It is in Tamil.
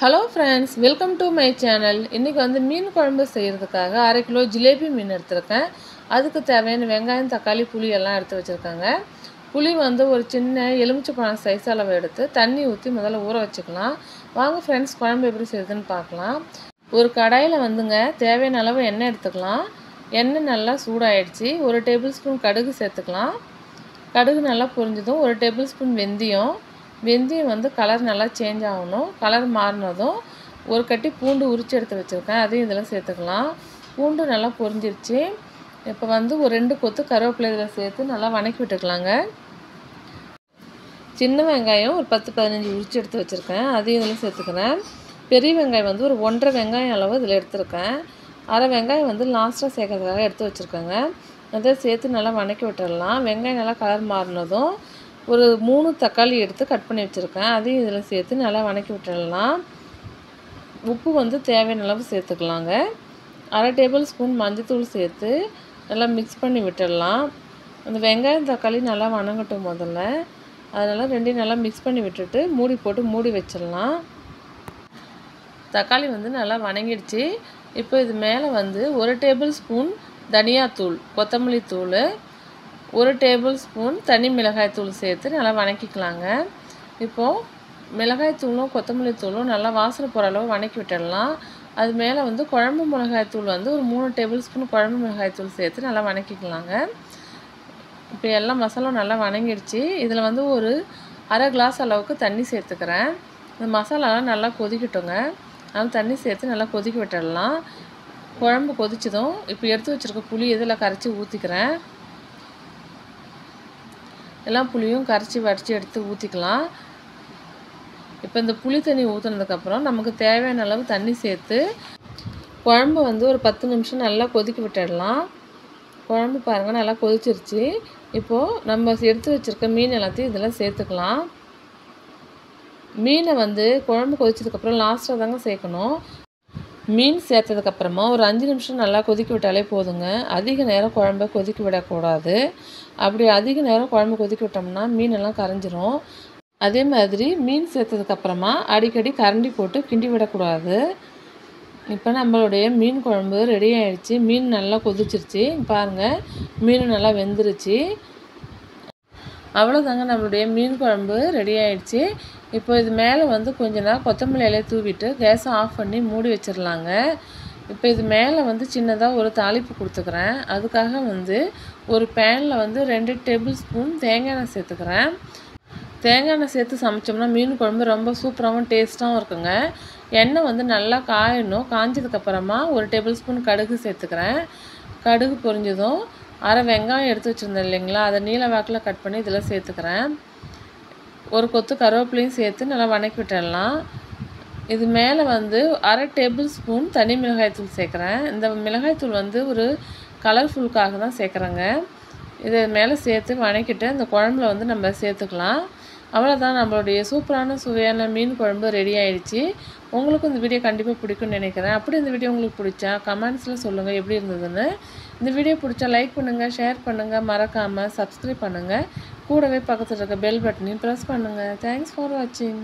Hello friends, welcome to my channel. இன்றைக்கி வந்து மீன் குழம்பு செய்கிறதுக்காக 1/2 கிலோ ஜிலேபி மீன் எடுத்திருக்கேன். அதுக்கு தேவையான வெங்காயம், தக்காளி, புளி எல்லாம் எடுத்து வச்சுருக்காங்க. புளி வந்து ஒரு சின்ன எலுமிச்சைப்பழம் சைஸ் அளவு எடுத்து தண்ணி ஊற்றி முதல்ல ஊற வச்சுக்கலாம். வாங்க ஃப்ரெண்ட்ஸ், குழம்பு எப்படி செய்யுதுன்னு பார்க்கலாம். ஒரு கடாயில் வந்துங்க தேவையான அளவு எண்ணெய் எடுத்துக்கலாம். எண்ணெய் நல்லா சூடாயிடுச்சு. 1 டேபிள் ஸ்பூன் கடுகு சேர்த்துக்கலாம். கடுகு நல்லா பொரிஞ்சதும் 1 டேபிள் ஸ்பூன் வெந்தயம் வந்து கலர் நல்லா சேஞ்ச் ஆகணும். கலர் மாறினதும் ஒரு கட்டி பூண்டு உரித்து எடுத்து வச்சுருக்கேன், அதையும் இதில் சேர்த்துக்கலாம். பூண்டு நல்லா பொரிஞ்சிருச்சு. இப்போ வந்து ஒரு 2 கொத்து கருவேப்பிலை இதில் சேர்த்து நல்லா வணக்கி விட்டுக்கலாங்க. சின்ன வெங்காயம் ஒரு 10-15 உரித்து எடுத்து வச்சுருக்கேன், அதையும் இதில் சேர்த்துக்கிறேன். பெரிய வெங்காயம் வந்து ஒரு 1.5 வெங்காயம் அளவு இதில் எடுத்துருக்கேன். 1/2 வெங்காயம் வந்து லாஸ்ட்டாக சேர்க்கறதுக்காக எடுத்து வச்சுருக்கேங்க. அதை சேர்த்து நல்லா வணக்கி விட்டுடலாம். வெங்காயம் நல்லா கலர் மாறினதும் ஒரு 3 தக்காளி எடுத்து கட் பண்ணி வச்சுருக்கேன், அதையும் இதில் சேர்த்து நல்லா வணக்கி விட்டுடலாம். உப்பு வந்து தேவையான அளவு சேர்த்துக்கலாங்க. 1/2 டேபிள் ஸ்பூன் மஞ்சத்தூள் சேர்த்து நல்லா மிக்ஸ் பண்ணி விட்டுடலாம். அந்த வெங்காயம் தக்காளி நல்லா வணங்கட்டும் முதல்ல. அதனால் ரெண்டையும் நல்லா மிக்ஸ் பண்ணி விட்டுட்டு மூடி போட்டு மூடி வச்சிடலாம். தக்காளி வந்து நல்லா வணங்கிடுச்சு. இப்போ இது மேலே வந்து 1 டேபிள் ஸ்பூன் தனியாத்தூள், கொத்தமல்லி தூள், 1 டேபிள் ஸ்பூன் தனி மிளகாய் தூள் சேர்த்து நல்லா வணக்கிக்கலாங்க. இப்போது மிளகாய் தூளும் கொத்தமல்லி தூளும் நல்லா வாசனை போகிற அளவு வணக்கி விட்டுடலாம். அது மேலே வந்து குழம்பு மிளகாய் தூள் வந்து ஒரு 3 டேபிள் ஸ்பூன் குழம்பு மிளகாய் தூள் சேர்த்து நல்லா வணக்கிக்கலாங்க. இப்போ எல்லாம் மசாலாவும் நல்லா வணங்கிடுச்சு. இதில் வந்து ஒரு 1/2 கிளாஸ் அளவுக்கு தண்ணி சேர்த்துக்கிறேன். இந்த மசாலாலாம் நல்லா கொதிக்கட்டுங்க. அதனால் தண்ணி சேர்த்து நல்லா கொதிக்க விட்டுடலாம். குழம்பு கொதிச்சதும் இப்போ எடுத்து வச்சுருக்க புளி இதில் கரைச்சி ஊற்றிக்கிறேன். எல்லாம் புளியும் கரைச்சி வடித்து எடுத்து ஊற்றிக்கலாம். இப்போ இந்த புளி தண்ணி ஊற்றுனதுக்கப்புறம் நமக்கு தேவையான அளவு தண்ணி சேர்த்து குழம்பு வந்து ஒரு 10 நிமிஷம் நல்லா கொதிக்க விட்டுடலாம். குழம்பு பாருங்கள் நல்லா கொதிச்சிருச்சு. இப்போது நம்ம எடுத்து வச்சுருக்க மீன் எல்லாத்தையும் இதில் சேர்த்துக்கலாம். மீனை வந்து குழம்பு கொதிச்சதுக்கப்புறம் லாஸ்ட்டாக தாங்க சேர்க்கணும். மீன் சேர்த்ததுக்கப்புறமா ஒரு 5 நிமிஷம் நல்லா கொதிக்க விட்டாலே போதுங்க. அதிக நேரம் குழம்பை கொதிக்க விடக்கூடாது. அப்படி அதிக நேரம் குழம்பு கொதிக்க விட்டோம்னா மீனெல்லாம் கரைஞ்சிரும். அதே மாதிரி மீன் சேர்த்ததுக்கப்புறமா அடிக்கடி கரண்டி போட்டு கிண்டி விடக்கூடாது. இப்போ நம்மளுடைய மீன் குழம்பு ரெடி ஆகிடுச்சு. மீன் நல்லா கொதிச்சிருச்சு பாருங்கள், மீன் நல்லா வெந்துருச்சு. அவ்வளோதாங்க, நம்மளுடைய மீன் குழம்பு ரெடி ஆகிடுச்சு. இப்போ இது மேலே வந்து கொஞ்ச நேரம் கொத்தமல்லி இலையை தூவிட்டு கேஸை ஆஃப் பண்ணி மூடி வச்சிடலாங்க. இப்போ இது மேலே வந்து சின்னதாக ஒரு தாளிப்பு கொடுத்துக்கிறேன். அதுக்காக வந்து ஒரு பேனில் வந்து 2 டேபிள் ஸ்பூன் தேங்காய் எண்ணெய் சேர்த்துக்கிறேன். தேங்காய் எண்ணெய் சேர்த்து சமைச்சோம்னா மீன் குழம்பு ரொம்ப சூப்பராகவும் டேஸ்ட்டாகவும் இருக்குங்க. எண்ணெய் வந்து நல்லா காயணும். காஞ்சதுக்கப்புறமா 1 டேபிள் ஸ்பூன் கடுகு சேர்த்துக்கிறேன். கடுகு பொரிஞ்சதும் 1/2 வெங்காயம் எடுத்து வச்சுருந்தேன் இல்லைங்களா, அதை நீல வாக்கில் கட் பண்ணி இதில் சேர்த்துக்கிறேன். ஒரு கொத்து கருவேப்பிலையும் சேர்த்து நல்லா வணக்கி விட்டுடலாம். இது மேலே வந்து 1/2 டேபிள் ஸ்பூன் தனி மிளகாய்த்தூள் சேர்க்குறேன். இந்த மிளகாய்த்தூள் வந்து ஒரு கலர்ஃபுல்காக தான் சேர்க்குறேங்க. இதை மேலே சேர்த்து வணக்கிட்டு அந்த குழம்புல வந்து நம்ம சேர்த்துக்கலாம். அவ்வளோதான், நம்மளுடைய சூப்பரான சுவையான மீன் குழம்பு ரெடி ஆகிடுச்சு. உங்களுக்கும் இந்த வீடியோ கண்டிப்பாக பிடிக்கும்னு நினைக்கிறேன். அப்படி இந்த வீடியோ உங்களுக்கு பிடிச்சா கமெண்ட்ஸில் சொல்லுங்கள் எப்படி இருந்ததுன்னு. இந்த வீடியோ பிடிச்சா லைக் பண்ணுங்கள், ஷேர் பண்ணுங்கள், மறக்காமல் சப்ஸ்கிரைப் பண்ணுங்கள். கூடவே பக்கத்தில் இருக்க பெல் பட்டனையும் ப்ரெஸ் பண்ணுங்கள். தேங்க்ஸ் ஃபார் வாட்சிங்.